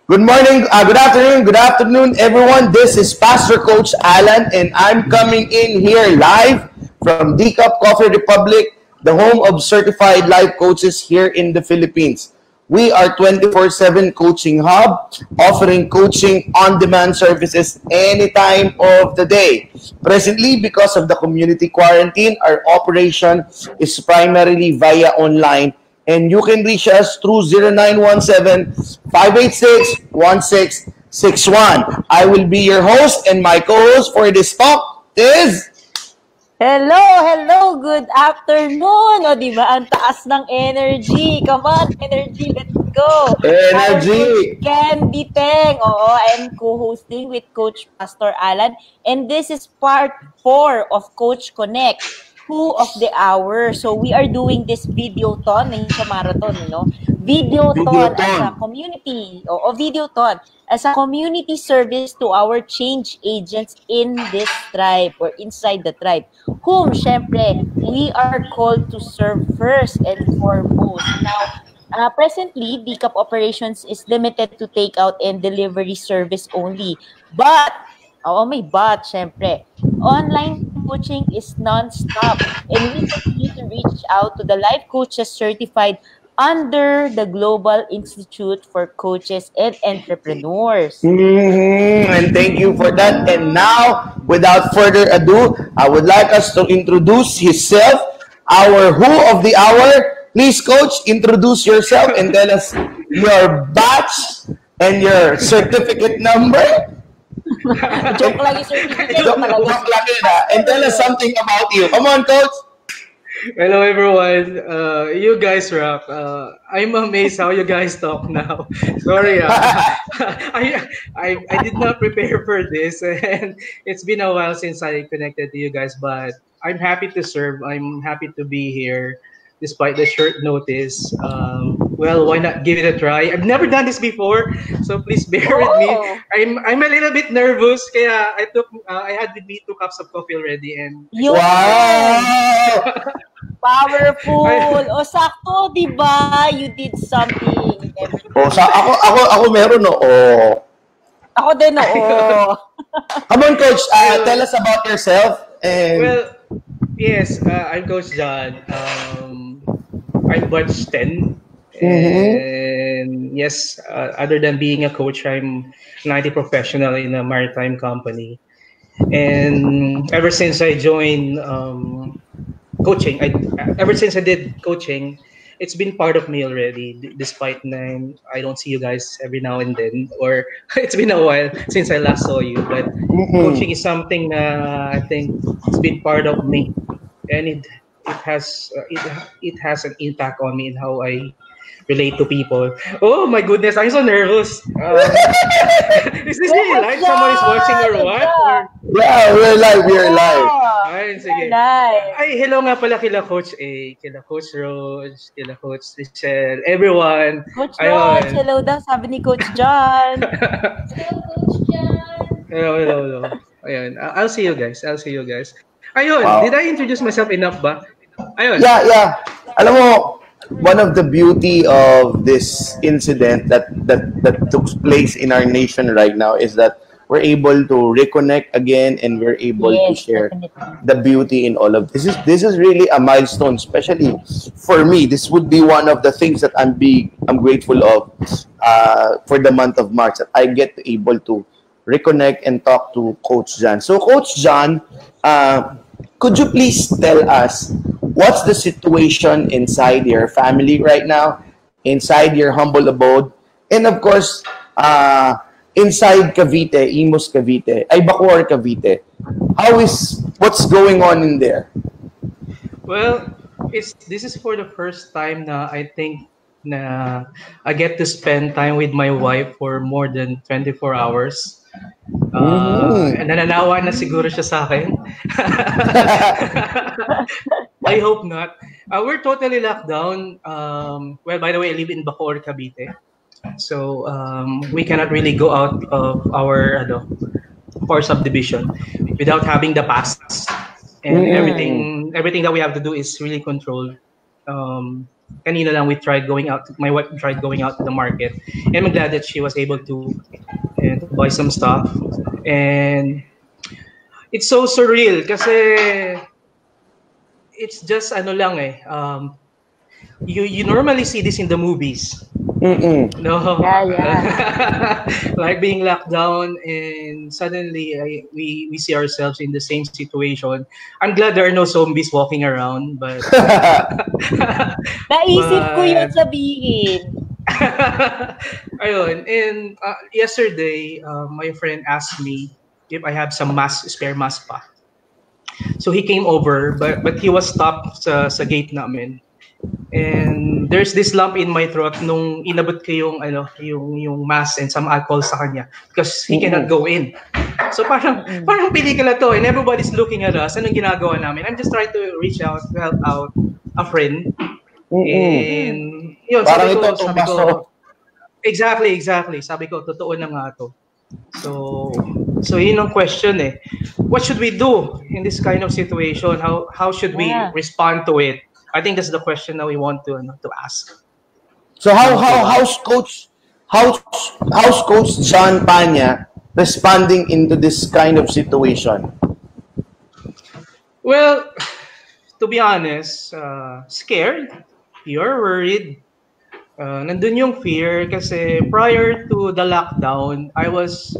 Good afternoon, everyone. This is Pastor Coach Alan, and I'm coming in here live from D Cup Coffee Republic, the home of certified life coaches here in the Philippines. We are 24/7 coaching hub, offering coaching on-demand services anytime of the day. Presently, because of the community quarantine, our operation is primarily via online, and you can reach us through 0917-586-1661. I will be your host, and my co-host for this talk is... Hello, hello, good afternoon. O, di ba? Ang taas ng energy. Come on, energy, let's go. Energy! Candy Teng. Oo, I'm co-hosting with Coach Pastor Alan. And this is part 4 of Coach Connect, Who of the Hour. So we are doing this videoton, hindi siya marathon, no? Videoton as a community. O videoton as a community service to our change agents in this tribe or inside the tribe, whom, syempre, we are called to serve first and foremost. Now, presently, DCAP operations is limited to takeout and delivery service only. But, may but, syempre, online coaching is non-stop, and we continue to reach out to the life coaches certified under the Global Institute for Coaches and Entrepreneurs. And thank you for that. And now, without further ado, I would like us to introduce himself, our Who of the Hour. Please, Coach, introduce yourself and tell us your batch and your certificate number. Joke lang yung certificate. Joke lang yun, and tell us something about you. Come on, Coach. Hello everyone. You guys rock. I'm amazed how you guys talk now. Sorry, I did not prepare for this, and it's been a while since I connected to you guys. But I'm happy to serve. I'm happy to be here, despite the short notice. Well, why not give it a try? I've never done this before, so please bear with me. I'm a little bit nervous. Kaya I had with me 2 cups of coffee already, and wow. Powerful! O, sakto, di ba? You did something. Ako meron, oo. Ako din, oo. Come on, Coach. Tell us about yourself. And... Well, yes, I'm Coach John. I'm batch 10. And yes, other than being a coach, I'm an IT professional in a maritime company. And ever since I joined coaching, ever since I did coaching, it's been part of me already. Despite I don't see you guys every now and then, or it's been a while since I last saw you. But coaching is something I think it's been part of me, and it has an impact on me in how I relate to people. Oh my goodness, I'm so nervous. Is this really live? Someone is watching or what? Yeah, we're live. Ay, sige. Ay, hello nga pala kila Coach A, kila Coach Rose, kila Coach Michelle, everyone. Coach Rose, hello daw, sabi ni Coach John. Hello, Coach John. Hello. Ayun, I'll see you guys. Ayun, Did I introduce myself enough ba? Ayun. Yeah. Alam mo, one of the beauty of this incident that took place in our nation right now is that we're able to reconnect again, and we're able to share the beauty in all of this. This is really a milestone, especially for me. This would be one of the things that I'm grateful of for the month of March, that I get able to reconnect and talk to Coach John. So, Coach John, could you please tell us what's the situation inside your family right now, inside your humble abode, and of course, inside Cavite, Imus Cavite, Bacoor Cavite? What's going on in there? Well, this is for the first time na I think na I get to spend time with my wife for more than 24 hours. Nananawa na siguro siya sa akin. I hope not. We're totally locked down. Well, by the way, I live in Bacoor, Cavite. So we cannot really go out of our subdivision without having the pass, and everything that we have to do is really controlled. kanina lang we tried going out. My wife tried going out to the market, and I'm glad that she was able to buy some stuff. And it's so surreal kasi it's just ano lang eh. You normally see this in the movies. No, Yeah. like being locked down and suddenly we see ourselves in the same situation. I'm glad there are no zombies walking around, but Naisip ko yun but sabihin. ayun. And yesterday, my friend asked me if I have some spare mask pa. So he came over, but he was stopped sa gate namin. And there's this lump in my throat nung inabot ko yung mask and some alcohol sa kanya because he cannot go in. So parang pelikula to and everybody's looking at us. Anong ginagawa namin? I'm just trying to reach out to help out a friend. And yun, Parang sabi ko, exactly. Sabi ko, totoo na nga to. So yun ang question eh. What should we do in this kind of situation? How should we respond to it? I think that's the question that we want to ask. So how's Coach John Paña responding into this kind of situation? Well, to be honest, scared. You're worried. Nandun yung fear kasi prior to the lockdown, I was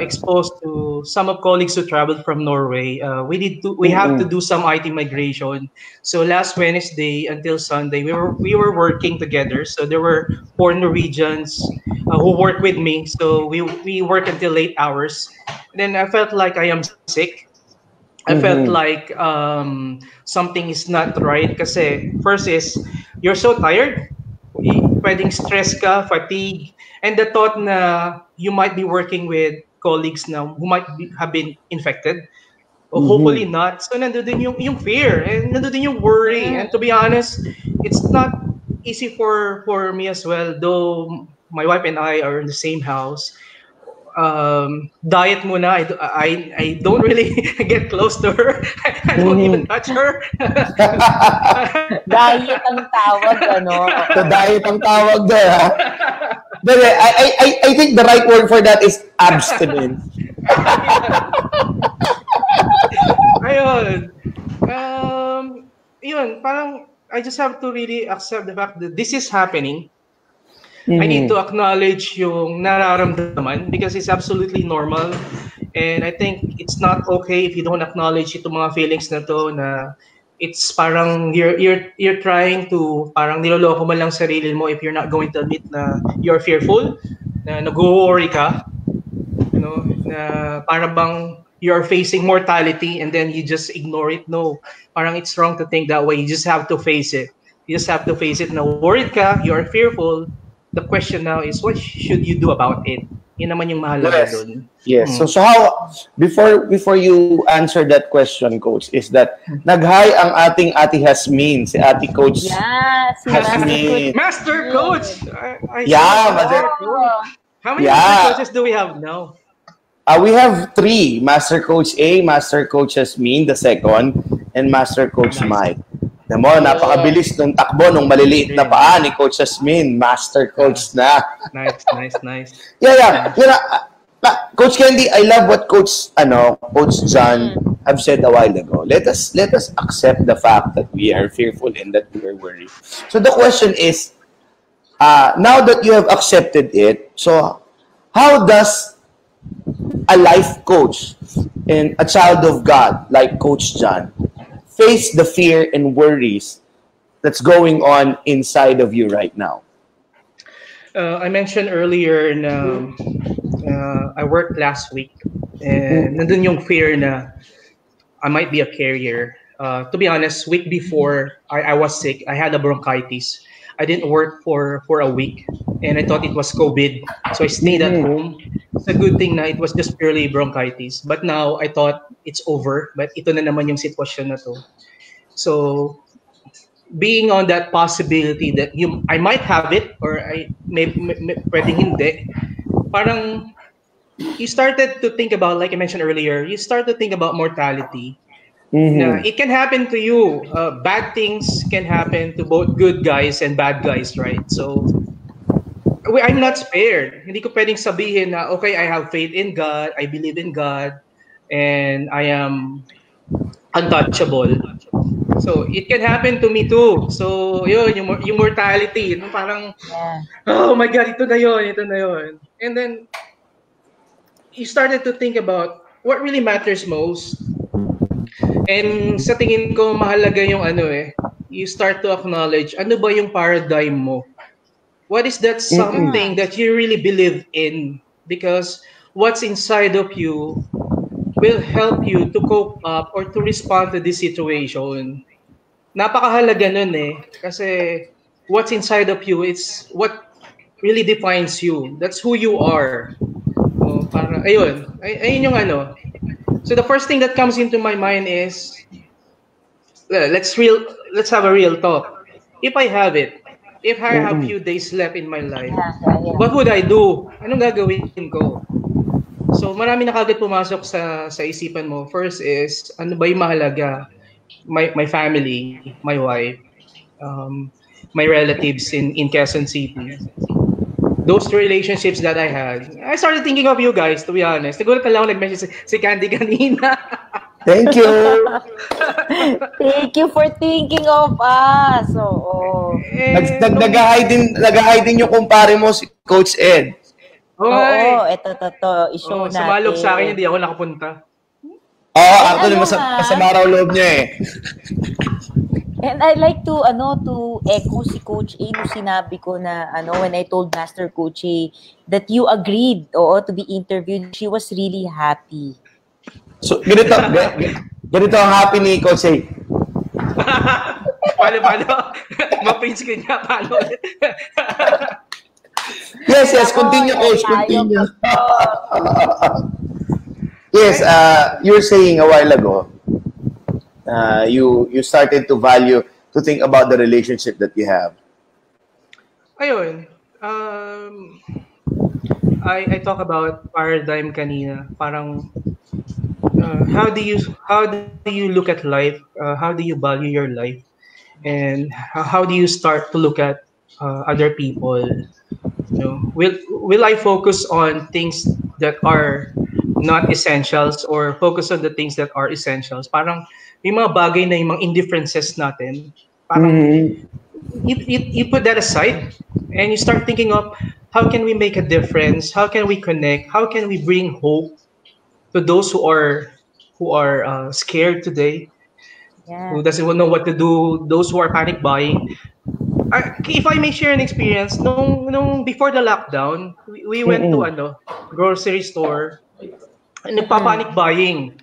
exposed to some of colleagues who traveled from Norway. We have to do some IT migration. So last Wednesday until Sunday, we were working together. So there were 4 Norwegians who worked with me. So we work until late hours. And then I felt like I am sick. I felt like something is not right kasi first is you're so tired. Pwedeng stress ka, fatigue, and the thought na you might be working with colleagues now who might have been infected. Or hopefully not. So nandun din yung fear and nandun din yung worry. And to be honest, it's not easy for me as well. Though my wife and I are in the same house. Diet muna. I don't really get close to her. I don't even touch her. Diet ang tawag, ano? So diet ang tawag there, ha? But I think the right word for that is abstinence. Ayun. Yun, parang I just have to really accept the fact that this is happening. I need to acknowledge yung nararamdaman because it's absolutely normal. And I think it's not okay if you don't acknowledge itong mga feelings na to na it's parang you're trying to parang niloloko mo lang sarili mo if you're not going to admit na you're fearful, na nag-worry ka, you know, na parang bang you're facing mortality and then you just ignore it. No, parang it's wrong to think that way. You just have to face it. You just have to face it na worried ka, you're fearful. The question now is what should you do about it? Yun naman yung mahalaga dun. Yes. So how before you answer that question, Coach, is that nag-hi ang ating Ate Hasmin, si Ate Coach. Yeah, si Hasmin. Master Coach. Yeah, How many Master Coaches do we have now? We have 3. Master Coach A, Master Coach Hasmin, the second, and Master Coach Mike. Mo, napakabilis nung takbo nung maliliit na paa ni Coach Jasmine. Master Coach na. Nice. Yeah. Coach Candy, I love what Coach John have said a while ago. Let us accept the fact that we are fearful and that we are worried. So the question is, now that you have accepted it, so how does a life coach and a child of God like Coach John face the fear and worries that's going on inside of you right now? I mentioned earlier na I worked last week and nandun yung fear na I might be a carrier. To be honest, week before I was sick, I had a bronchitis. I didn't work for a week and I thought it was COVID. So I stayed at home. It's a good thing na it was just purely bronchitis. But now I thought it's over. But ito na naman yung sitwasyon na to. So being on that possibility that I might have it or I may pwedeng hindi, parang you started to think about, like I mentioned earlier, you start to think about mortality. Na it can happen to you. Bad things can happen to both good guys and bad guys, right? So I'm not spared. Hindi ko pwedeng sabihin na, okay, I have faith in God, I believe in God, and I am untouchable. So it can happen to me too. So yun, yung mortality, no, parang, Yeah. oh my God, ito na yun, ito na yun. And then you started to think about what really matters most. And sa tingin ko, mahalaga yung you start to acknowledge, ano ba yung paradigm mo? What is that something that you really believe in? Because what's inside of you will help you to cope up or to respond to this situation. Napakahalaga nun kasi what's inside of you is what really defines you. That's who you are. So, para, ayun yung So the first thing that comes into my mind is, let's have a real talk. If I have it, if I have few days left in my life, what would I do? Anong gagawin ko? So marami na kagad pumasok sa isipan mo. First is, ano ba yung mahalaga? My family, my wife, um, my relatives in Quezon City. Those relationships that I had. I started thinking of you guys, to be honest. Nagulat na lang ako nag-message si Candy kanina. Thank you. Thank you for thinking of us. Oo. Nag-hide din yung kumpare mo si Coach Ed. Oo, ito, i-show natin. Sumalog sa akin, hindi ako nakapunta. Actually, masama raw loob niya eh. And I'd like to echo si Coach A nung sinabi ko na when I told Master Coach A that you agreed to be interviewed, she was really happy. So ganito ang happy ni Coach A. Paano? Ma-pinch ko niya, paano? Yes, continue, Coach, continue. Yes, you were saying a while ago, you started to think about the relationship that you have. Ayun. I talk about paradigm kanina. Parang how do you look at life? How do you value your life? And how do you start to look at other people? Will I focus on things that are not essentials or focus on the things that are essentials? Parang yung mga bagay na yung mga indifferences natin, parang you put that aside and you start thinking of how can we make a difference? How can we connect? How can we bring hope to those who are scared today? Yeah. Who doesn't know what to do? Those who are panic buying. If I may share an experience, nung before the lockdown, we went to grocery store and nagpa-panic buying.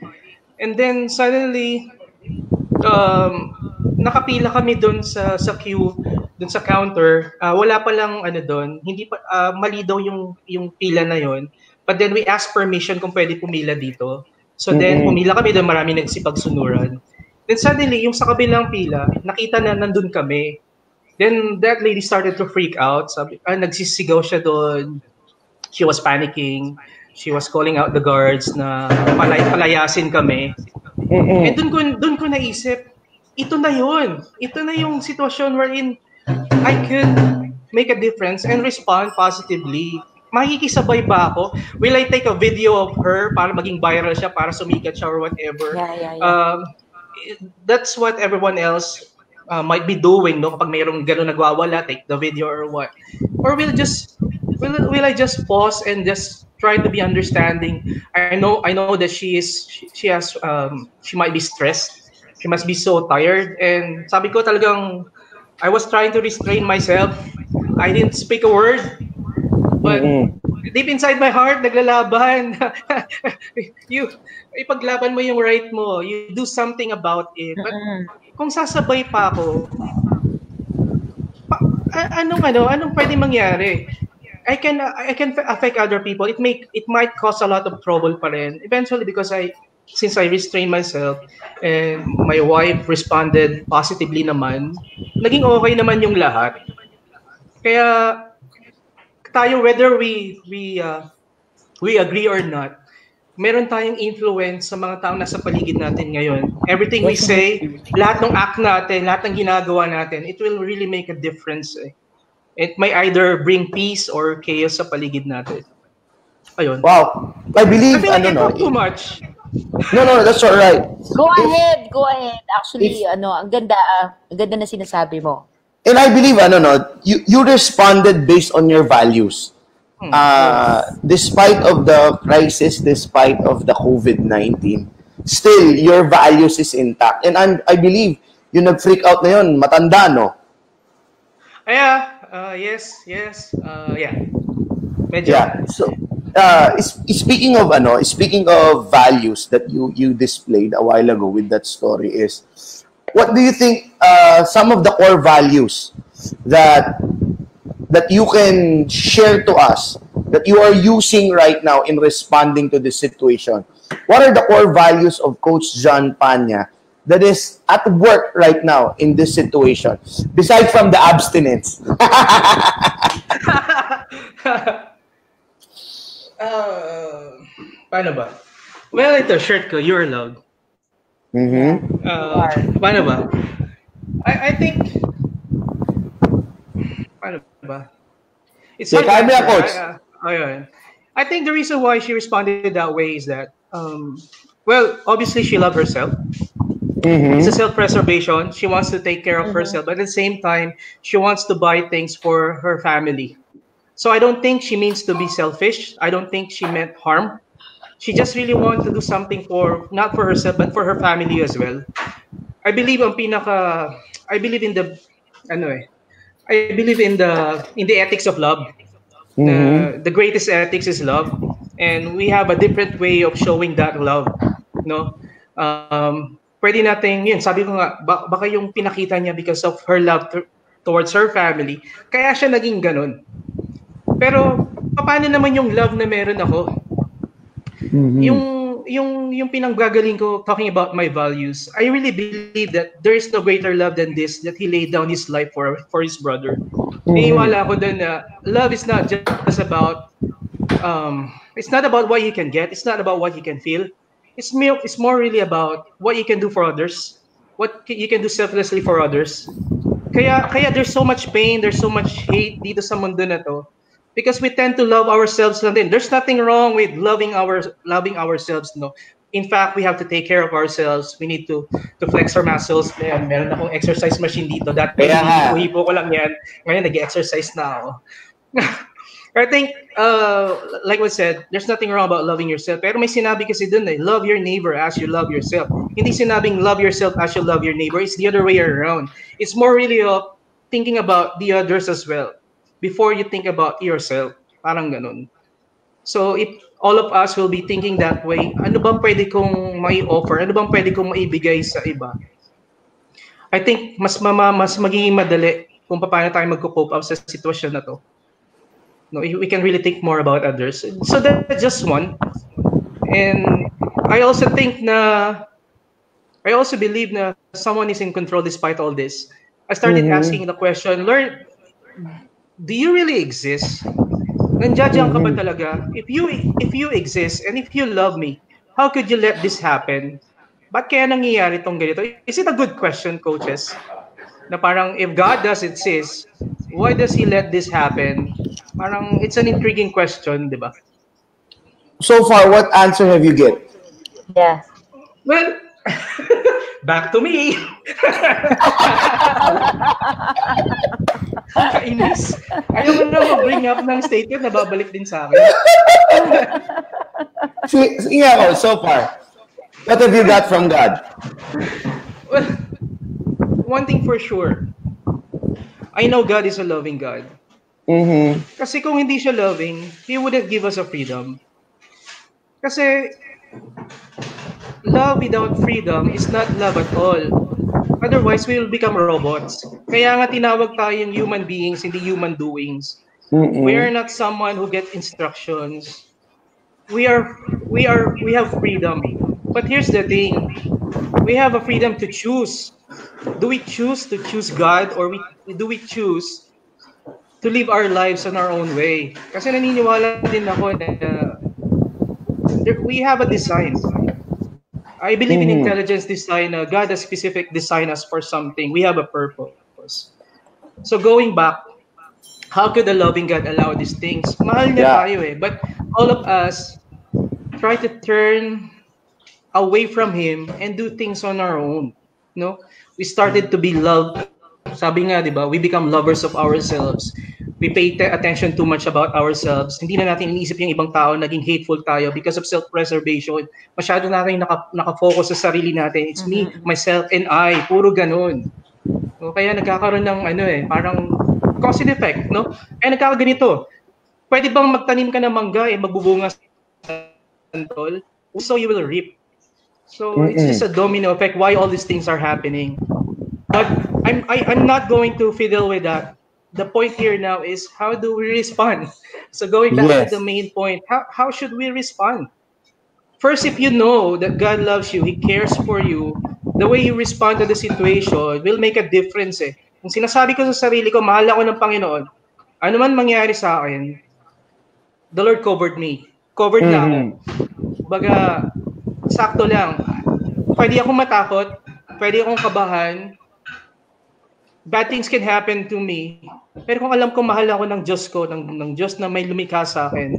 And then suddenly nakapila kami doon sa queue, doon sa counter. Wala pa lang doon, hindi pa mali daw yung pila na yon. But then we asked permission kung pwede pumila dito. So then pumila kami doon, marami nagsipagsunuran. Then suddenly yung sa kabilang pila, nakita na nandun kami. Then that lady started to freak out. Sabi, nagsisigaw siya doon. She was panicking. She was calling out the guards na palayasin kami. And doon ko naisip, ito na yun. Ito na yung sitwasyon wherein I could make a difference and respond positively. Makikisabay ba ako? Will I take a video of her para maging viral siya, para sumikat siya or whatever? Yeah. That's what everyone else might be doing, no? Kapag mayroong gano'n nagwawala, take the video or what? Or will I just pause and just try to be understanding? I know that she might be stressed. She must be so tired. And sabi ko talagang, I was trying to restrain myself. I didn't speak a word. But deep inside my heart, naglalaban. Ipaglaban mo yung right mo. You do something about it. But kung sasabay pa ako, anong pwede mangyari? I can affect other people. It might cause a lot of trouble pa rin. Eventually, because since I restrained myself and my wife responded positively naman, naging okay naman yung lahat. Kaya tayo, whether we agree or not, meron tayong influence sa mga taong nasa paligid natin ngayon. Everything we say, lahat ng act natin, lahat ng ginagawa natin, it will really make a difference. It may either bring peace or chaos sa paligid natin. Ayun. Wow. I I believe, feel like I no, talk too much. no, that's all right. Go ahead, go ahead. Actually, If- ang ganda na sinasabi mo. And I believe, no, you responded based on your values. Despite of the crisis, despite of the COVID-19, still your values is intact. And I believe yung nag-freak out na yun, matanda, no? Yes. Yeah. Medyo. Yeah. So, speaking of values that you displayed a while ago with that story is, what do you think some of the core values that you can share to us that you are using right now in responding to this situation? What are the core values of Coach John Paña that is at work right now in this situation, besides from the abstinence? Paano ba? Well, ito, shirt ko, you're allowed. Mm-hmm. Paano ba? I think, paano ba? It's Yeah, hard to kaya answer. Coach. Ayun. I think the reason why she responded that way is that, well, obviously she loved herself. It's a self-preservation. She wants to take care of herself, but at the same time, she wants to buy things for her family. So I don't think she means to be selfish. I don't think she meant harm. She just really wants to do something for, not for herself, but for her family as well. I believe I believe in the, I believe in the ethics of love. The greatest ethics is love, and we have a different way of showing that love, no? Pwede nating, yun, sabi ko nga, baka yung pinakita niya because of her love towards her family, kaya siya naging ganun. Pero paano naman yung love na meron ako? Yung pinanggagaling ko, talking about my values, I really believe that there is no greater love than this, that he laid down his life for his brother. Iniwala ako dun na love is not just about it's not about what you can get, it's not about what you can feel. It's more really about what you can do for others, what you can do selflessly for others. Kaya there's so much pain, there's so much hate dito sa mundo na to. Because we tend to love ourselves lang din. There's nothing wrong with loving ourselves, no. In fact, we have to take care of ourselves. We need to flex our muscles. Meron akong exercise machine dito. Dati hipo ko lang yan. Ngayon nag-exercise na ako. I think, like we said, there's nothing wrong about loving yourself. Pero may sinabi kasi dun love your neighbor as you love yourself. Hindi sinabing love yourself as you love your neighbor. It's the other way around. It's more really of thinking about the others as well before you think about yourself. Parang ganun. So if all of us will be thinking that way, ano bang pwede kong mai-offer? Ano bang pwede kong maibigay sa iba? I think mas magiging madali kung paano tayo magko-cope up sa sitwasyon na to. No, we can really think more about others. So that's just one. And I also believe na someone is in control despite all this. I started asking the question, Lord, do you really exist? Nandiyan ka ba talaga? If you exist and if you love me, how could you let this happen? Ba't kaya nangyayari tong ganito? Is it a good question, coaches? Na parang if God does exist, why does He let this happen? Parang it's an intriguing question, di ba? So far, what answer have you get? Yeah. Well, back to me. Kainis. Ayaw mo na mag-bring up ng statement na babalik din sa akin. Sige ako, so far. What have you got from God? Well, one thing for sure, I know God is a loving God. Kasi kung hindi siya loving, He wouldn't give us a freedom. Kasi love without freedom is not love at all. Otherwise, we will become robots. Kaya nga tinawag tayong human beings, hindi human doings. We are not someone who get instructions. We have freedom. But here's the thing. We have a freedom to choose. Do we choose to choose God, or do we choose to live our lives on our own way? Kasi naniniwala din ako na we have a design. I believe in Mm-hmm. intelligence design. God has specific design us for something. We have a purpose. So going back, how could a loving God allow these things? Mahal niya Yeah. tayo eh. But all of us try to turn away from Him and do things on our own. No, we started to be loved. Sabi nga, di ba? We become lovers of ourselves. We pay attention too much about ourselves. Hindi na natin iniisip yung ibang tao, naging hateful tayo because of self-preservation. Masyado natin nakafocus sa sarili natin. It's me, Mm-hmm. myself, and I. Puro ganun. O kaya nagkakaroon ng parang cause and effect, no? Kaya nagkakaganito. Pwede bang magtanim ka ng mangga, magbubunga santol? So you will reap. So it's just a Mm-mm. domino effect why all these things are happening. But I'm not going to fiddle with that. The point here now is how do we respond? So going back to the Yes. main point, how should we respond? First, if you know that God loves you, He cares for you, the way you respond to the situation will make a difference eh. Kung sinasabi ko sa sarili ko, mahal ako ng Panginoon, ano man mangyari sa akin, the Lord covered me. Covered na ako. Mm-hmm. Baga, sakto lang. Pwede akong matakot, pwede akong kabahan, bad things can happen to me. Pero kung alam ko mahal ako ng Diyos ko, ng Diyos na may lumikha sa akin,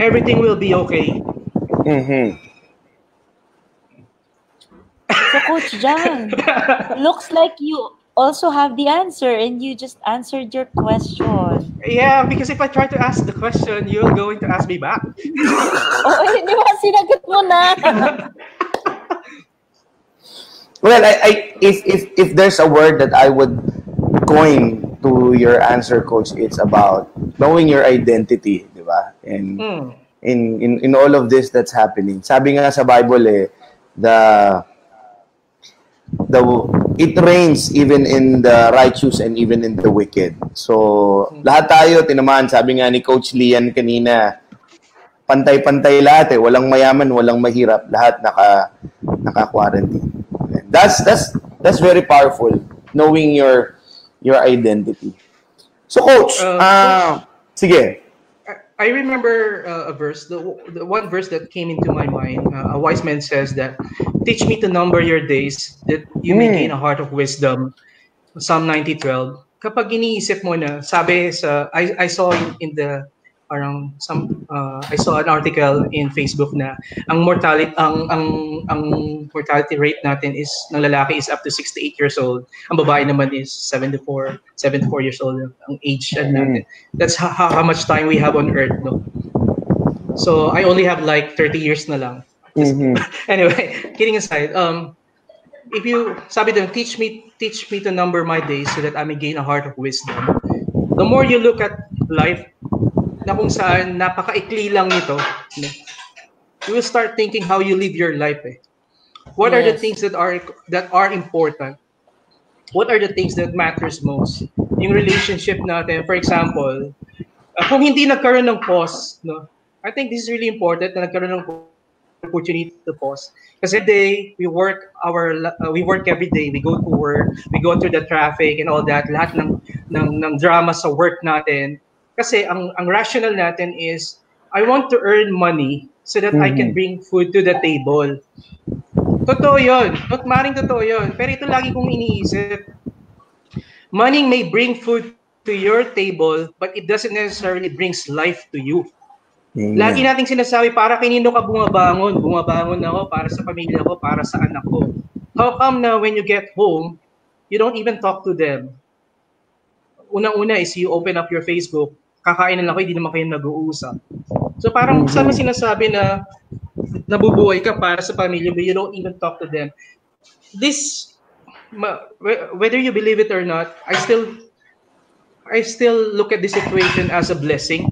everything will be okay. Mm-hmm. So, Coach John, looks like you also have the answer and you just answered your question. Yeah, because if I try to ask the question, you're going to ask me back. Oh, di ba? Sinagot mo na. Well, if there's a word that I would coin to your answer, Coach, it's about knowing your identity, di ba? And in all of this that's happening. Sabi nga sa Bible the it rains even in the righteous and even in the wicked. So, lahat tayo tinamaan, sabi nga ni Coach Lian kanina, pantay-pantay lahat walang mayaman, walang mahirap, lahat naka-quarantine. That's very powerful, knowing your identity. So, Coach, Coach, sige. I remember a verse, the one verse that came into my mind. A wise man says that, "Teach me to number your days, that you may gain a heart of wisdom." Psalm 90:12. Kapag iniisip mo na, sabi sa, I saw in the parang I saw an article in Facebook na ang mortality rate natin is ng lalaki is up to 68 years old. Ang babae naman is 74 years old ang age natin. That's how much time we have on earth, no? So I only have like 30 years na lang. Anyway, kidding aside, if you sabi doon, teach me to number my days so that I may gain a heart of wisdom. The more you look at life, na kung saan napakaikli lang nito, you will start thinking how you live your life. What are the things that are important? What are the things that matters most? Yung relationship natin, for example, kung hindi nagkaroon ng pause, no? I think this is really important na nagkaroon ng opportunity to pause. Kasi every day we work every day. We go to work, we go through the traffic and all that. Lahat ng drama sa work natin. Kasi ang rational natin is, I want to earn money so that I can bring food to the table. Totoo yun. Maring totoo yun. Pero ito lagi kong iniisip. Money may bring food to your table, but it doesn't necessarily brings life to you. Lagi nating sinasabi, para kanino ka bumabangon? Bumabangon ako para sa pamilya ko, para sa anak ko. How come na when you get home, you don't even talk to them? Unang-una is you open up your Facebook, kakain na lang kayo, hindi naman kayo nag-uusap. So parang saan mo sinasabi na nabubuhay ka para sa pamilya, but you don't even talk to them. This, whether you believe it or not, I still look at this situation as a blessing.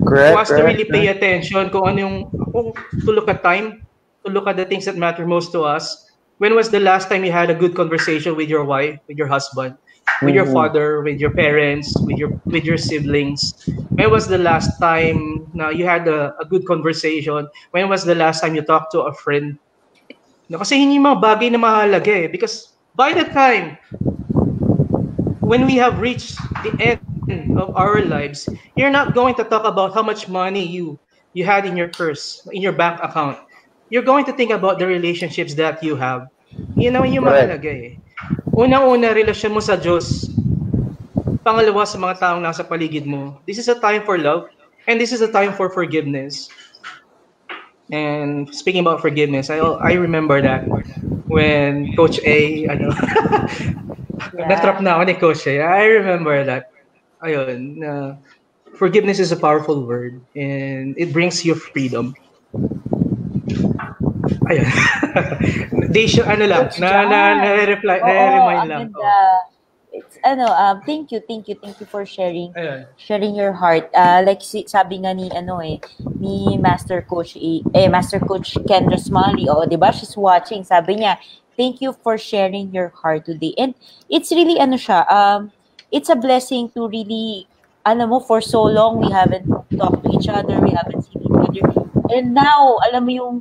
Correct. For us to really pay attention kung ano yung, to look at time, to look at the things that matter most to us. When was the last time you had a good conversation with your wife, with your husband, with your father, with your parents, with your siblings? When was the last time na you had a good conversation? When was the last time you talked to a friend? No, kasi yun yung mga bagay na mahalaga eh. Because by the time when we have reached the end of our lives, you're not going to talk about how much money you you had in your purse, in your bank account, you're going to think about the relationships that you have. Yun naman yung Correct. mahalaga eh. Unang-una, relasyon mo sa Diyos. Pangalawa, sa mga taong nasa paligid mo. This is a time for love, and this is a time for forgiveness. And speaking about forgiveness, I remember that when Coach A, natrap Yeah. na ako ni Coach A. I remember that. Ayun, forgiveness is a powerful word, and it brings you freedom. Ayun. They should, Coach John. nare-reply, Oo, nare-remind ang lang. ganda. It's thank you for Ayun. sharing your heart. Like sabi nga ni Master Coach Master Coach Ken Rasmali, 'di ba? She's watching. Sabi niya, "Thank you for sharing your heart today." And it's really it's a blessing to really for so long we haven't talked to each other, we haven't seen each other. And now, alam mo yung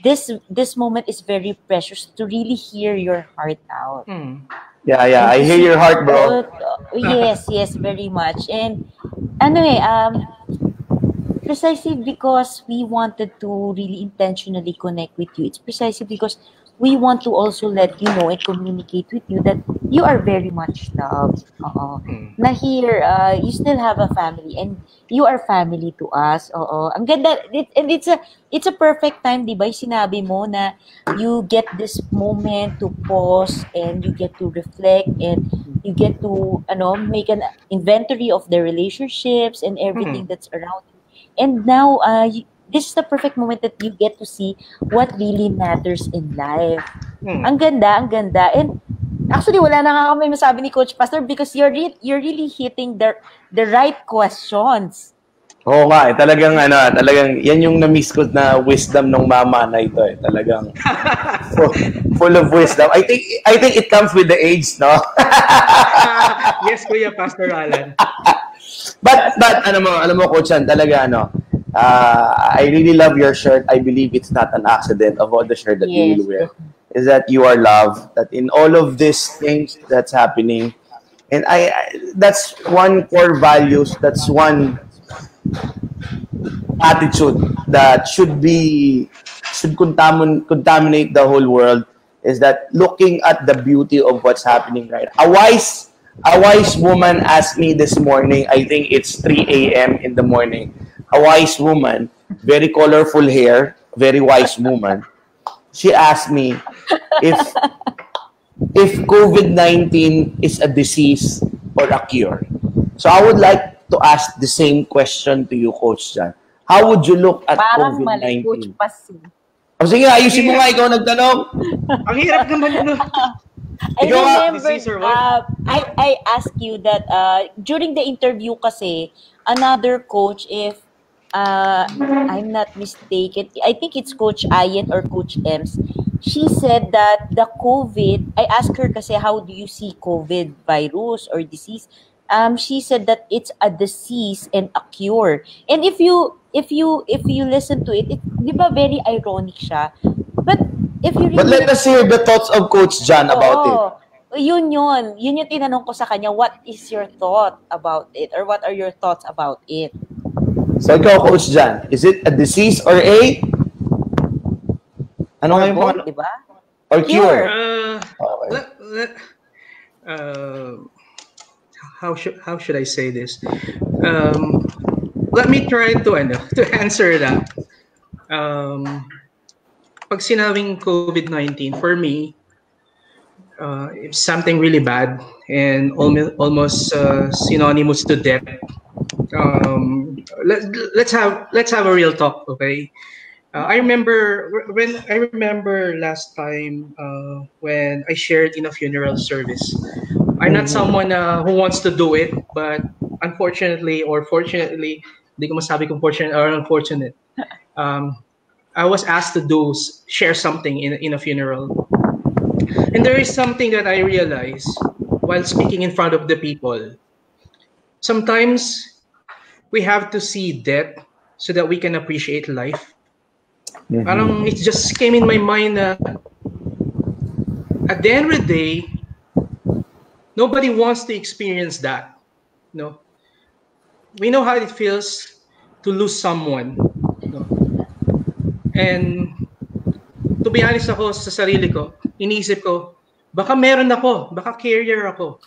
this moment is very precious to really hear your heart out. Hmm. Yeah, yeah. And I to hear see, your heart, bro. yes, yes, very much. And precisely because we wanted to really intentionally connect with you. It's precisely because we want to also let you know and communicate with you that you are very much loved. Hmm. Na here, you still have a family and you are family to us. Ang ganda. And it's a perfect time, di ba? Yung sinabi mo na you get this moment to pause and you get to reflect and you get to make an inventory of the relationships and everything Hmm. that's around you. And now, this is the perfect moment that you get to see what really matters in life. Hmm. Ang ganda, ang ganda. And actually, wala na nga kami masabi ni Coach Pastor because you're really hitting the right questions. Oo nga, talagang yan yung na-miss ko na wisdom ng mama na ito eh. Talagang full of wisdom. I think it comes with the age, no? Yes, Kuya Pastor Alan. But alam mo Coach Chan, talaga I really love your shirt. I believe it's not an accident of all the shirt that you will Yes. wear. Is that you are loved, that in all of these things that's happening, and that's one core values, that's one attitude that should contaminate the whole world, is that looking at the beauty of what's happening right. A wise woman asked me this morning, I think it's 3 a.m. in the morning. A wise woman, very colorful hair, very wise woman. She asked me if COVID-19 is a disease or a cure. So I would like to ask the same question to you, Coach Jan. How would you look at Parang mali, Coach COVID-19? Pasi. O sige, ayusin mo nga, ikaw nagtanong. Ang hirap naman yun. I Ikaw nga, remember, disease or what? I asked you that during the interview kasi, another coach, if I'm not mistaken, I think it's Coach Ayen or Coach Ems, she said that the COVID, I asked her kasi how do you see COVID virus or disease? She said that it's a disease and a cure. And if you listen to it, di ba very ironic siya? But if you But really let us hear the thoughts of Coach Jan about it. Yun yun. Yun yung tinanong ko sa kanya, what is your thought about it? Or what are your thoughts about it? So ikaw, Coach Jan, is it a disease or a... Ano nga yung Both, pangalan? di ba? Or cure? Uh, let, let, uh, how should I say this? Let me try to answer that. Pag sinabing COVID-19, for me, it's something really bad and almost synonymous to death. Let's have a real talk, okay? I remember last time when I shared in a funeral service. I'm not someone who wants to do it, but unfortunately or fortunately, hindi ko masabi kung fortunate or unfortunate. I was asked to share something in a funeral, and there is something that I realized while speaking in front of the people. Sometimes we have to see death so that we can appreciate life. Parang it just came in my mind na at the end of the day, nobody wants to experience that. No, we know how it feels to lose someone. And to be honest ako sa sarili ko, iniisip ko, baka meron ako, baka carrier ako.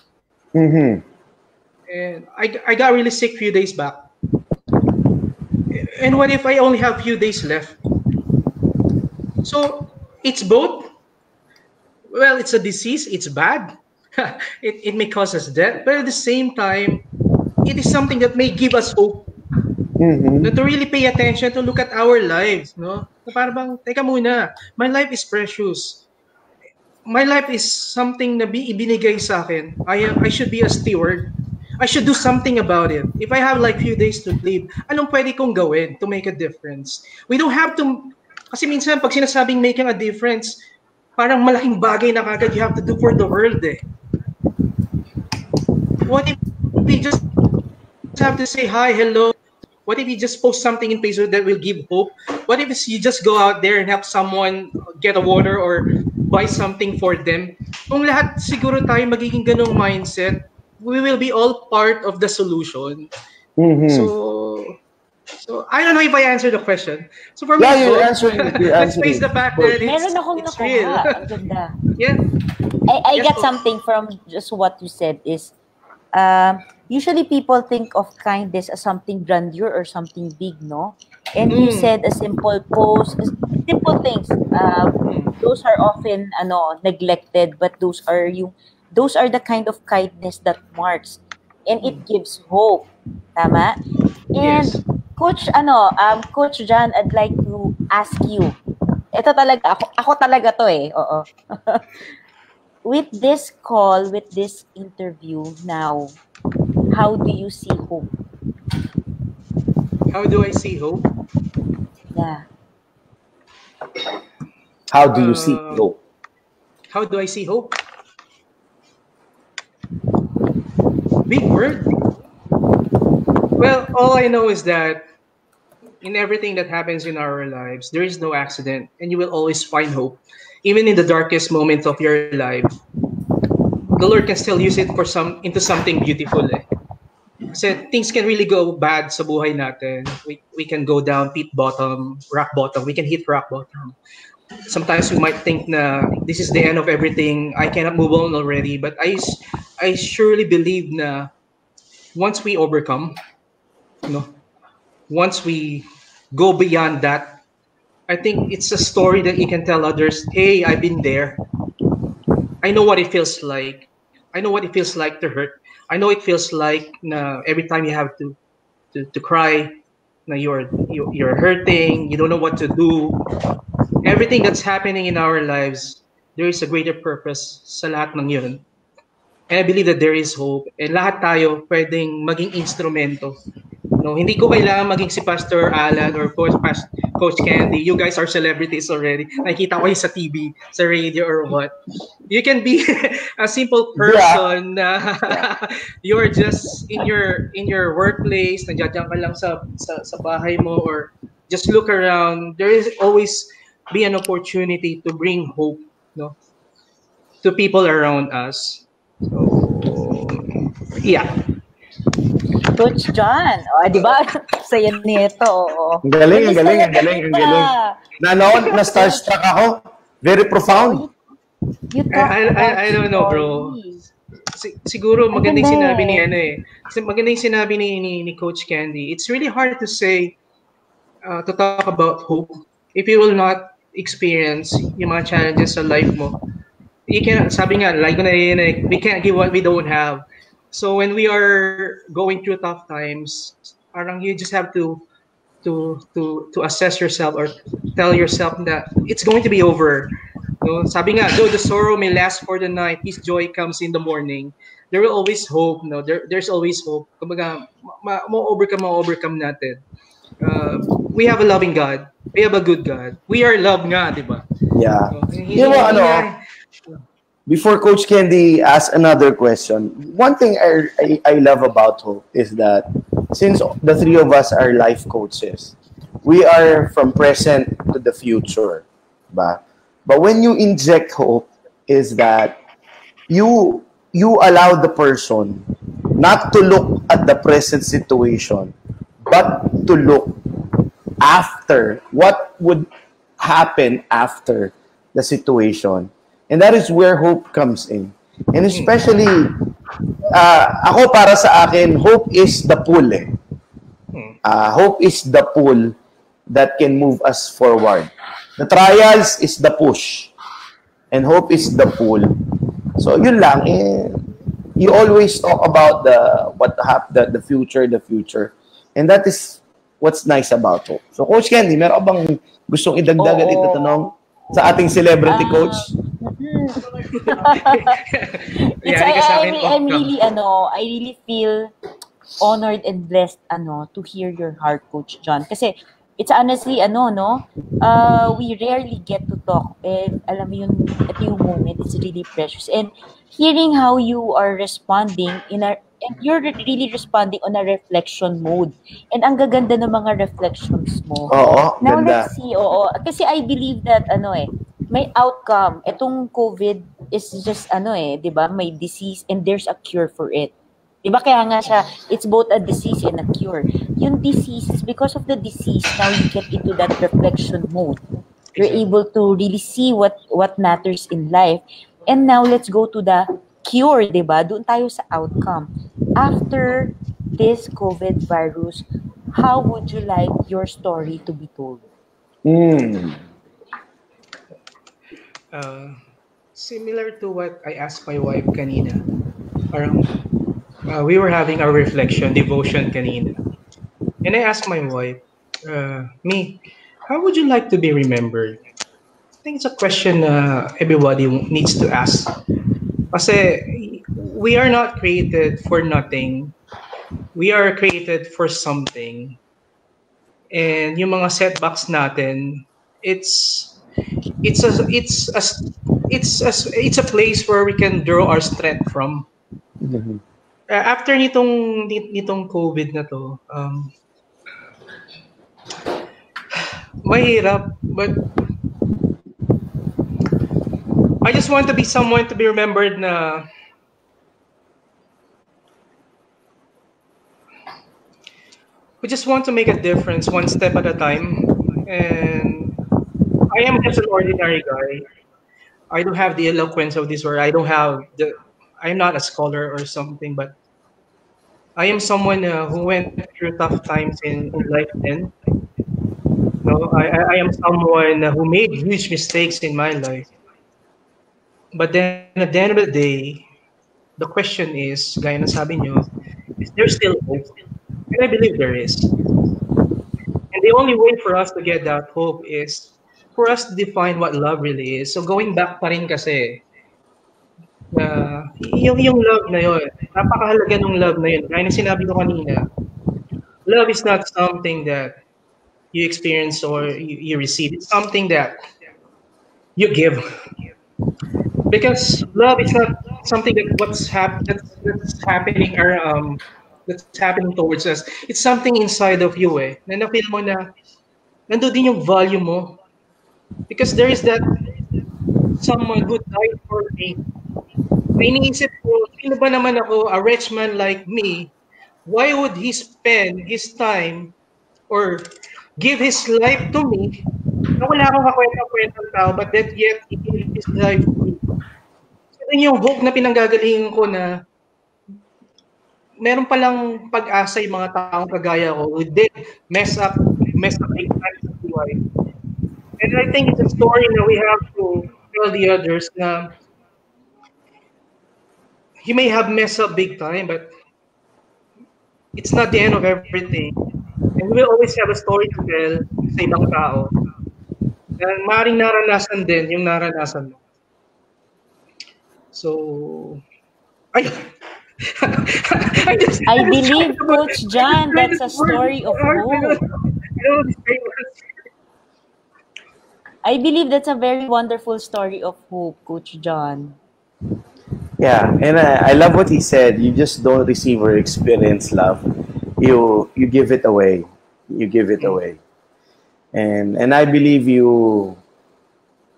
Mm-hmm. And I got really sick few days back. And what if I only have few days left? So it's both. Well, it's a disease, it's bad. It may cause us death, but at the same time, it is something that may give us hope. Mm-hmm. To really pay attention, to look at our lives, no? So para bang, teka muna, my life is precious. My life is something na ibinigay sa akin. I should be a steward. I should do something about it. If I have like few days to live, anong pwede kong gawin to make a difference? We don't have to, kasi minsan pag sinasabing making a difference, parang malaking bagay na kagad you have to do for the world eh. What if we just have to say hi, hello? What if you just post something in Facebook that will give hope? What if you just go out there and help someone get a water or buy something for them? Kung lahat siguro tayo magiging ganong mindset, we will be all part of the solution. Mm-hmm. So I don't know if I answered the question. So for me, you're answering. Let's face the fact that Meron akong it's real. nakuha. Ang ganda. Yeah. I Yes, got po. something from just what you said is, usually people think of kindness as something grandeur or something big, no? And you said a simple post, simple things. Those are often neglected, but those are the kind of kindness that marks, and it gives hope. Tama? And Yes. Coach John, I'd like to ask you. Ito talaga, ako talaga to eh. Oo. With this call, with this interview now, how do you see hope? How do I see hope? Yeah. How do you see hope? How do I see hope? Big word. Well, all I know is that in everything that happens in our lives, there is no accident, and you will always find hope. Even in the darkest moments of your life, the Lord can still use it into something beautiful. Eh. So things can really go bad sa buhay natin. We can go down rock bottom. We can hit rock bottom. Sometimes we might think na this is the end of everything. I cannot move on already. But I surely believe na once we overcome, once we go beyond that, I think it's a story that you can tell others. Hey, I've been there. I know what it feels like. I know what it feels like to hurt. I know it feels like na every time you have to cry, na you're hurting. You don't know what to do. Everything that's happening in our lives, there is a greater purpose sa lahat ng yun. And I believe that there is hope. And lahat tayo pwedeng maging instrumento. No, hindi ko kailangan maging si Pastor Alan or Coach Candy. You guys are celebrities already. Nakikita ko kayo sa TV, sa radio or what. You can be a simple person na you're just in your workplace, nandiyan ka lang sa bahay mo, or just look around. There is always be an opportunity to bring hope, to people around us. So, yeah. Coach John. Di ba? Saya nito. Ang galing. Na-starstruck ako. Very profound. I don't know, bro. Siguro maganda yung sinabi ni maganda yung sinabi ni Coach Candy. It's really hard to say, to talk about hope if you will not experience yung mga challenges sa life mo. You can, sabi nga, like we can't give what we don't have. So when we are going through tough times, parang you just have to assess yourself or tell yourself that it's going to be over. Sabi nga, though the sorrow may last for the night, His joy comes in the morning. There will always hope. There's always hope. Kumbaga, ma-overcome natin. We have a loving God. We have a good God. We are love nga, di ba? Yeah. Before Coach Candy asks another question, one thing I love about hope is that since the three of us are life coaches, we are from present to the future. Ba? But when you inject hope, is that you allow the person not to look at the present situation, but to look after what would happen after the situation. And that is where hope comes in. And especially, ako para sa akin, hope is the pull eh. Hope is the pull that can move us forward. The trials is the push. And hope is the pull. So yun lang, you always talk about the future. And that is what's nice about hope. So Coach Candy, meron ka bang gustong idagdag at itatanong sa ating celebrity coach? I really feel honored and blessed to hear your heart, Coach John. Kasi it's honestly we rarely get to talk, and alam mo yun, at yung moment, it's really precious. And hearing how you are responding and you're really responding on a reflection mode. And ang gaganda ng mga reflections mo. Oo, Now ganda. let's see, kasi I believe that may outcome. Itong COVID is just 'di ba? May disease and there's a cure for it. 'Di ba kaya nga siya, it's both a disease and a cure. Yung disease is because of the disease, now you get into that reflection mode. You're able to really see what matters in life. And now let's go to the cure, 'di ba? Doon tayo sa outcome. After this COVID virus, how would you like your story to be told? Similar to what I asked my wife kanina. Parang we were having our reflection, devotion kanina. And I asked my wife, me, how would you like to be remembered? I think it's a question everybody needs to ask. Kasi we are not created for nothing. We are created for something. And yung mga setbacks natin, it's a place where we can draw our strength from. After nitong COVID na to, mahirap, but I just want to be someone to be remembered na we just want to make a difference one step at a time. And I am just an ordinary guy. I don't have the eloquence of this word. I'm not a scholar or something, but I am someone who went through tough times in life then. No, I am someone who made huge mistakes in my life. But then at the end of the day, the question is, gaya ng sabi nyo, is there still hope? And I believe there is. And the only way for us to get that hope is for us to define what love really is. So going back pa rin kasi, yung love na yun, napakahalaga ng love na yun. Gaya ng sinabi ko kanina, love is not something that you experience or you receive. It's something that you give. Because love is not something that's happening or that's happening towards us. It's something inside of you na na-feel mo na nandun din yung value mo. Because there is that someone who died for me. May iniisip ko, sino ba naman ako, a rich man like me, why would he spend his time or give his life to me na wala akong kakwenta-kwentang tao, but that yet he gave his life to me. So yun yung hope na pinanggagalingan ko na meron palang pag-asa yung mga taong kagaya ko who did mess up big time sa buhay. And I think it's a story na we have to tell the others na he may have messed up big time, but it's not the end of everything. And we will always have a story to tell sa ibang tao. And maaaring naranasan din yung naranasan mo. So, I believe, Coach John, that's a story of hope. I believe that's a very wonderful story of hope, Coach John. Yeah, and I love what he said. You just don't receive or experience love. You give it away. You give it away. And I believe you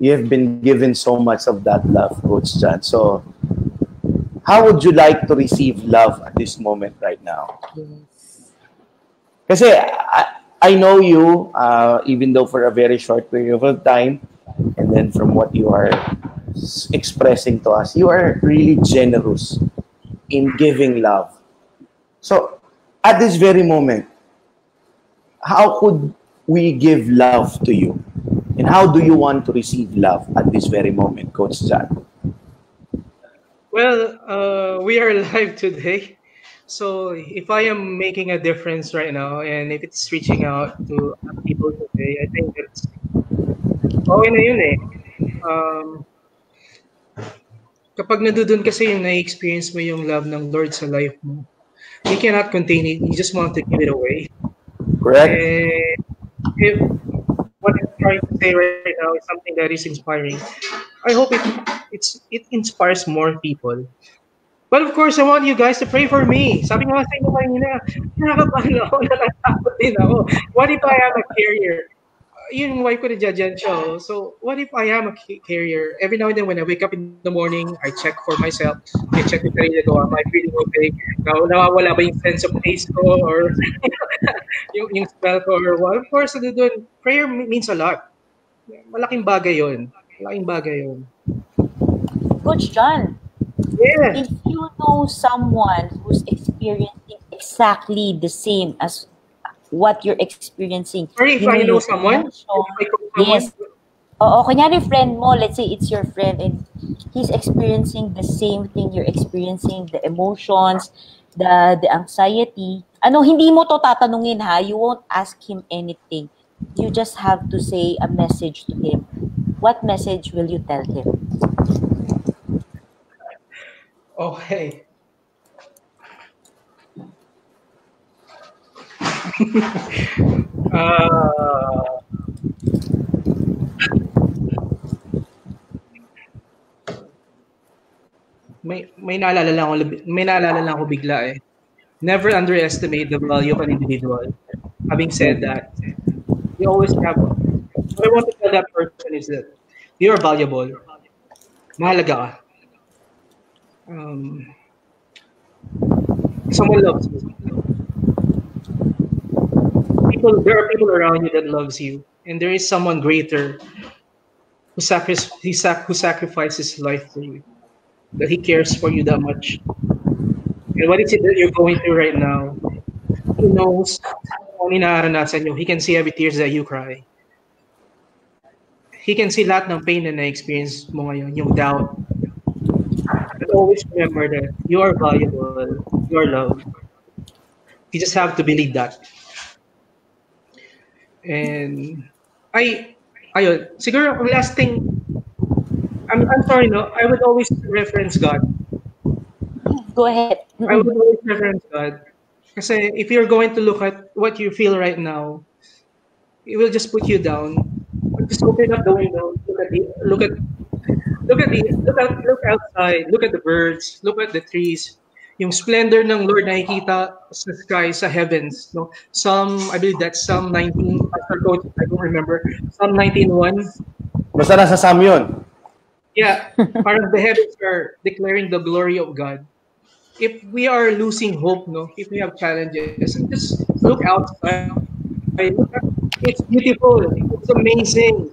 have been given so much of that love, Coach John. So how would you like to receive love at this moment right now? Kasi I know you, even though for a very short period of time, and then from what you are expressing to us, you are really generous in giving love. So, at this very moment, how could we give love to you? And how do you want to receive love at this very moment, Coach John? Well, we are live today. So if I am making a difference right now, and if it's reaching out to people today, I think that's okay na yun eh. Um, kapag nandoon kasi yung na-experience mo yung love ng Lord sa life mo, you cannot contain it. You just want to give it away. Correct? And if what I'm trying to say right now is something that is inspiring, I hope it inspires more people. But of course, I want you guys to pray for me. Sabi nga sa inyo kanina, nakakabahan ako, natatakot din ako. What if I am a carrier? Yung wife ko na dyan siya. Oh. So, what if I am a carrier? Every now and then when I wake up in the morning, I check for myself. I check yung sarili ko, am I feeling okay? Nawawala ba yung sense of taste ko or yung smell ko or what? Of course, doon, prayer means a lot. Malaking bagay yun. Malaking bagay yun. Coach John, Yeah. if you know someone who's experiencing exactly the same as what you're experiencing, Or if you I know yung someone, emotion, if I know someone, yes. Oo, kunyari friend mo, let's say it's your friend and he's experiencing the same thing you're experiencing, the emotions, the anxiety. Ano, hindi mo to tatanungin ha, you won't ask him anything. You just have to say a message to him. What message will you tell him? okay. uh, may naalala lang ako bigla eh. Never underestimate the value of an individual. Having said that, you always have what I want to tell that person is that you are valuable. Mahalaga ka. Um, someone loves you. There are people around you that loves you, and there is someone greater who sacrifices his life for you. That he cares for you that much. And what is it that you're going through right now? He knows kung inaaranasan nyo. He can see every tears that you cry. He can see lahat ng pain na na-experience mo ngayon, yung doubt. But always remember that you are valuable, you are loved. You just have to believe that. And ayun, siguro ang last thing, I'm sorry, no, I would always reference God. Go ahead. I would always reference God. Kasi if you're going to look at what you feel right now, it will just put you down. Just open up the window, look outside, look at the birds, look at the trees. Yung splendor ng Lord nakikita sa sky, sa heavens. No? I believe that's Psalm 19, Pastor Coach, I don't remember. Psalm 19:1. Basta nasa Sam yun. Yeah, part of the heavens are declaring the glory of God. If we are losing hope, no, if we have challenges, just look outside. It's beautiful. It's amazing.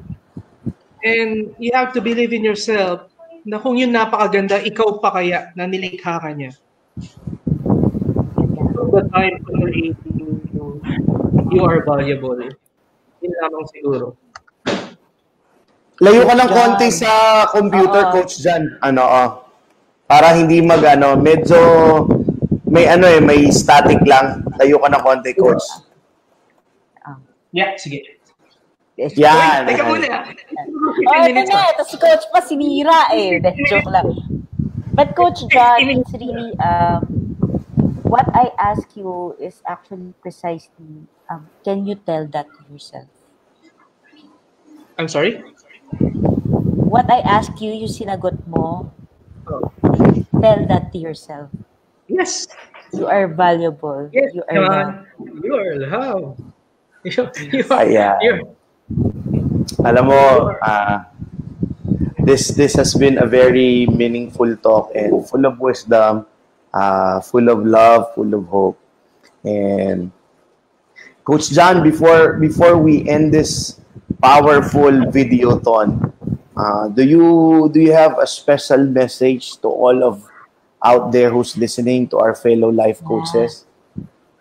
And you have to believe in yourself na kung yun napakaganda, ikaw pa kaya na nilikha ka niya. The time you are valuable. Yun lamang siguro. Layo ka ng konti sa computer, Coach John. Para hindi medyo may static lang. Layo ka ng konti, Coach. Yeah, sige. Yan. Teka muna. Ito na. Ito si Coach pa sinira eh. Joke lang. But Coach John, it's really, what I ask you is actually precisely, can you tell that to yourself? I'm sorry? What I ask you, yung sinagot mo, tell that to yourself. Yes. You are valuable. Yes, You are loved. You are loved. Ayan. Alam mo, this has been a very meaningful talk and full of wisdom, full of love, full of hope. And Coach John, before we end this powerful videothon, do you have a special message to all of out there who's listening to our fellow life Yeah. coaches?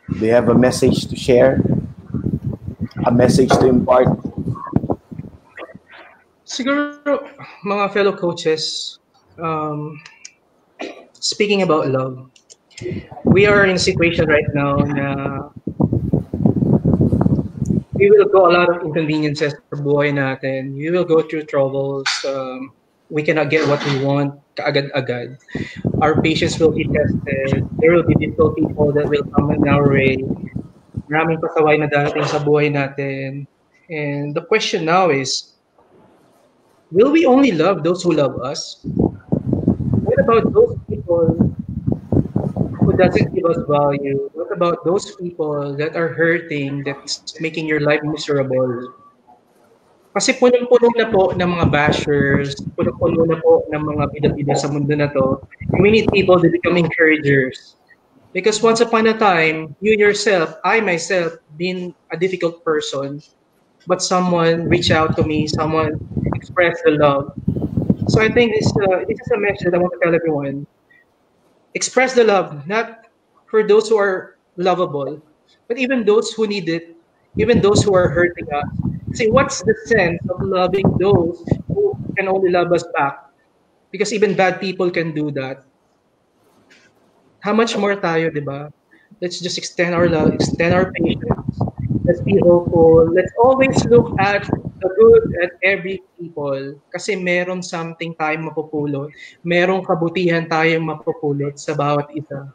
Do you have a message to share? A message to impart? Siguro, mga fellow coaches, um, speaking about love, we are in a situation right now na we will go a lot of inconveniences sa buhay natin. We will go through troubles. We cannot get what we want kaagad-agad. Our patience will be tested. There will be difficult people that will come in our way. Maraming pasaway na darating sa buhay natin. And the question now is, will we only love those who love us? What about those people who doesn't give us value? What about those people that are hurting, that's making your life miserable? Kasi punong-puno na po ng mga bashers, punong-puno na po ng mga bida-bida sa mundo na to. We need people to become encouragers. Because once upon a time, you yourself, I myself, been a difficult person, but someone reached out to me, someone expressed the love. So I think this is a message that I want to tell everyone. Express the love, not for those who are lovable, but even those who need it, even those who are hurting us. See, what's the sense of loving those who can only love us back? Because even bad people can do that. How much more tayo, di ba? Let's just extend our love, extend our patience. Let's be hopeful. Let's always look at the good at every people. Kasi meron something tayong mapupulot. Merong kabutihan tayong mapupulot sa bawat isa.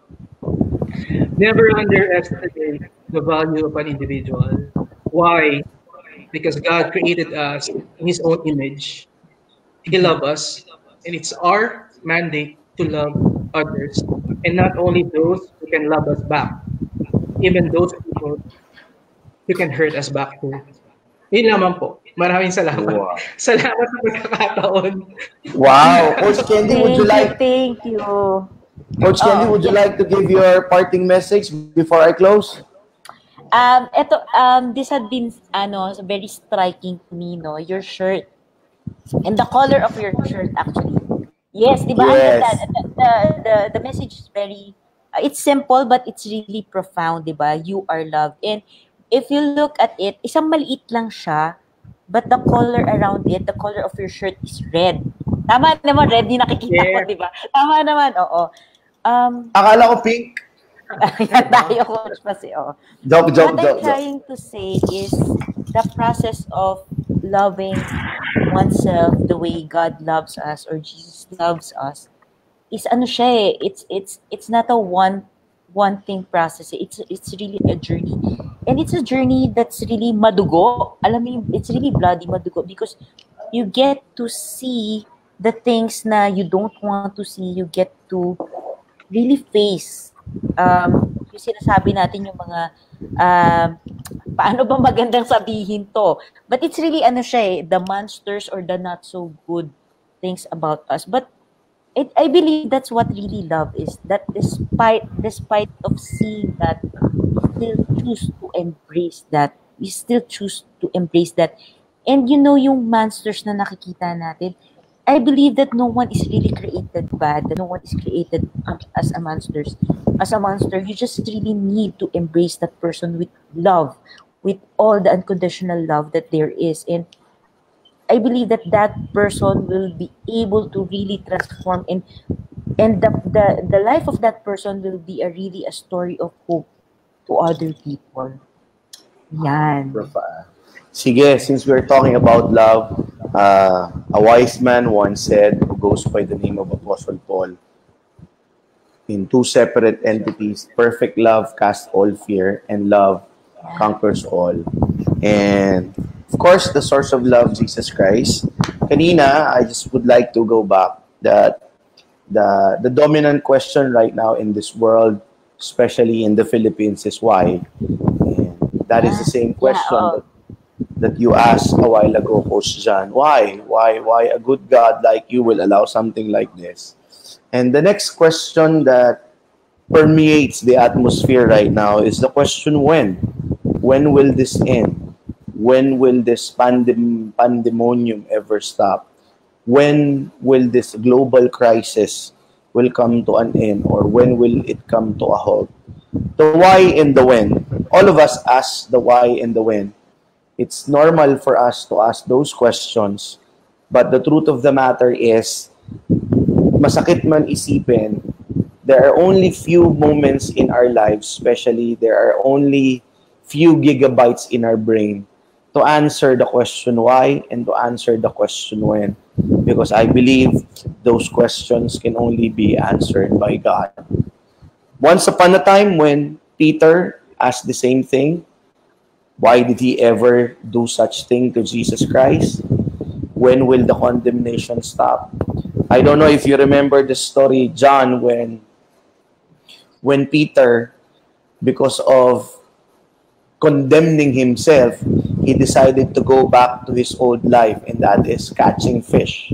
Never underestimate the value of an individual. Why? Because God created us in His own image. He loves us, and it's our mandate to love others, and not only those who can love us back, even those people who can hurt us back too. Yun naman po. Maraming salamat. Wow. Salamat sa pagkakataon. Wow. Coach Candy, would you like Thank you. Coach Candy, would you like to give your parting message before I close? This had been very striking to me, no, your shirt and the color of your shirt actually. Yes, di ba? Yes. The message is very it's simple but it's really profound, di ba? You are loved. And if you look at it, isang maliit lang siya, but the color around it, the color of your shirt is red. Tama naman, red yung nakikita ko, Yeah. di ba? Tama naman, oo. Akala ko pink. Yan tayo, coach, kasi, Joke. What I'm trying to say is the process of loving oneself the way God loves us or Jesus loves us is ano siya eh. It's not a one thing process. It's really a journey. And it's a journey that's really madugo. Alam mo, it's really bloody madugo because you get to see the things na you don't want to see. You get to really face yung sinasabi natin yung mga paano ba magandang sabihin to, but it's really ano siya eh, the monsters or the not so good things about us. But I believe that's what really love is, that despite of seeing that, you still choose to embrace that, and you know yung monsters na nakikita natin, I believe that no one is really created bad, that no one is created as a monster. As a monster, you just really need to embrace that person with love, with all the unconditional love that there is. And I believe that that person will be able to really transform, and the life of that person will be really a story of hope to other people. Yan. Sige, since we're talking about love, a wise man once said, who goes by the name of Apostle Paul, in two separate entities, perfect love casts all fear, and love conquers all. And of course, the source of love, Jesus Christ. Kanina, I just would like to go back that the dominant question right now in this world, especially in the Philippines, is why. And that is the same question that you asked a while ago, Coach John. Why a good God like you will allow something like this? And the next question that permeates the atmosphere right now is the question when. When will this end? When will this pandemonium ever stop? When will this global crisis will come to an end, or when will it come to a halt? The why and the when. All of us ask the why and the when. It's normal for us to ask those questions, but the truth of the matter is, masakit man isipin, there are only few moments in our lives, especially there are only few gigabytes in our brain to answer the question why and to answer the question when. Because I believe those questions can only be answered by God. Once upon a time, when Peter asked the same thing, why did he ever do such thing to Jesus Christ? When will the condemnation stop? I don't know if you remember the story, John, when Peter, because of condemning himself, he decided to go back to his old life, and that is catching fish.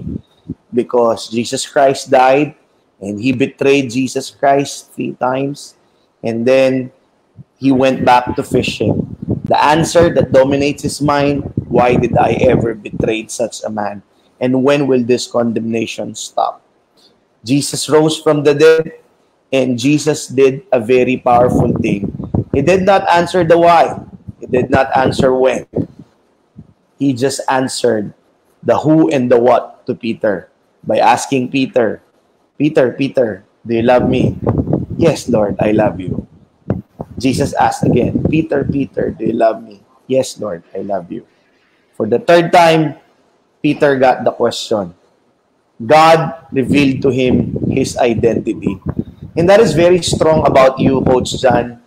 Because Jesus Christ died, and he betrayed Jesus Christ 3 times, and then he went back to fishing. The answer that dominates his mind, why did I ever betray such a man? And when will this condemnation stop? Jesus rose from the dead, and Jesus did a very powerful thing. He did not answer the why. He did not answer when. He just answered the who and the what to Peter by asking Peter, Peter, do you love me? Yes, Lord, I love you. Jesus asked again, Peter, do you love me? Yes, Lord, I love you. For the third time, Peter got the question. God revealed to him his identity. And that is very strong about you, Coach John.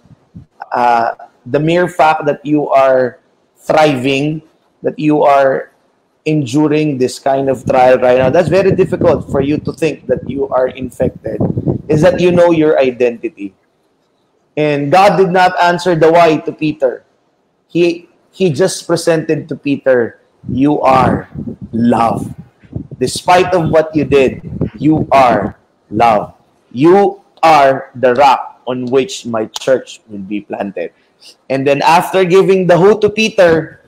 The mere fact that you are thriving, that you are enduring this kind of trial right now, that's very difficult for you to think that you are infected, is that you know your identity. And God did not answer the why to Peter. He just presented to Peter, you are love. Despite of what you did, you are love. You are the rock on which my church will be planted. And then after giving the who to Peter,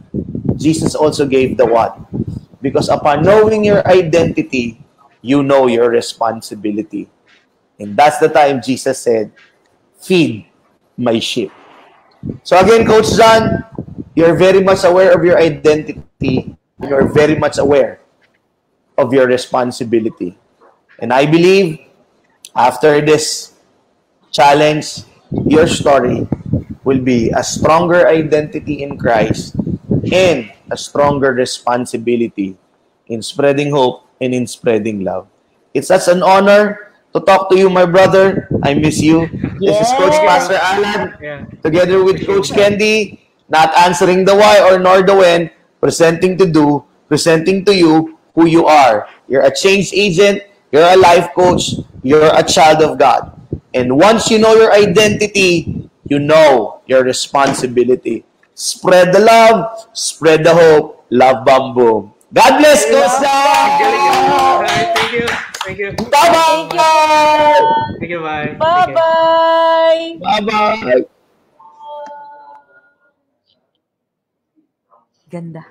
Jesus also gave the what. Because upon knowing your identity, you know your responsibility. And that's the time Jesus said, feed my sheep. So again, Coach John, you're very much aware of your identity and you're very much aware of your responsibility. And I believe after this challenge, your story will be a stronger identity in Christ and a stronger responsibility in spreading hope and in spreading love. It's such an honor to talk to you, my brother. I miss you. This is Coach Thank you. Pastor Yes. Alan, Yeah, together with appreciate Coach that. Candy, not answering the why or nor the when, presenting to you who you are. You're a change agent, you're a life coach, you're a child of God. And once you know your identity, you know your responsibility. Spread the love, spread the hope, love bomb boom. God bless, Coach Love Thank you, thank you. All Sam! right, bomb. thank you. Thank you. Thank you so Thank you, much. Coach Bye-bye! John. Thank you, bye. Take care. Bye-bye. Bye-bye! Ganda.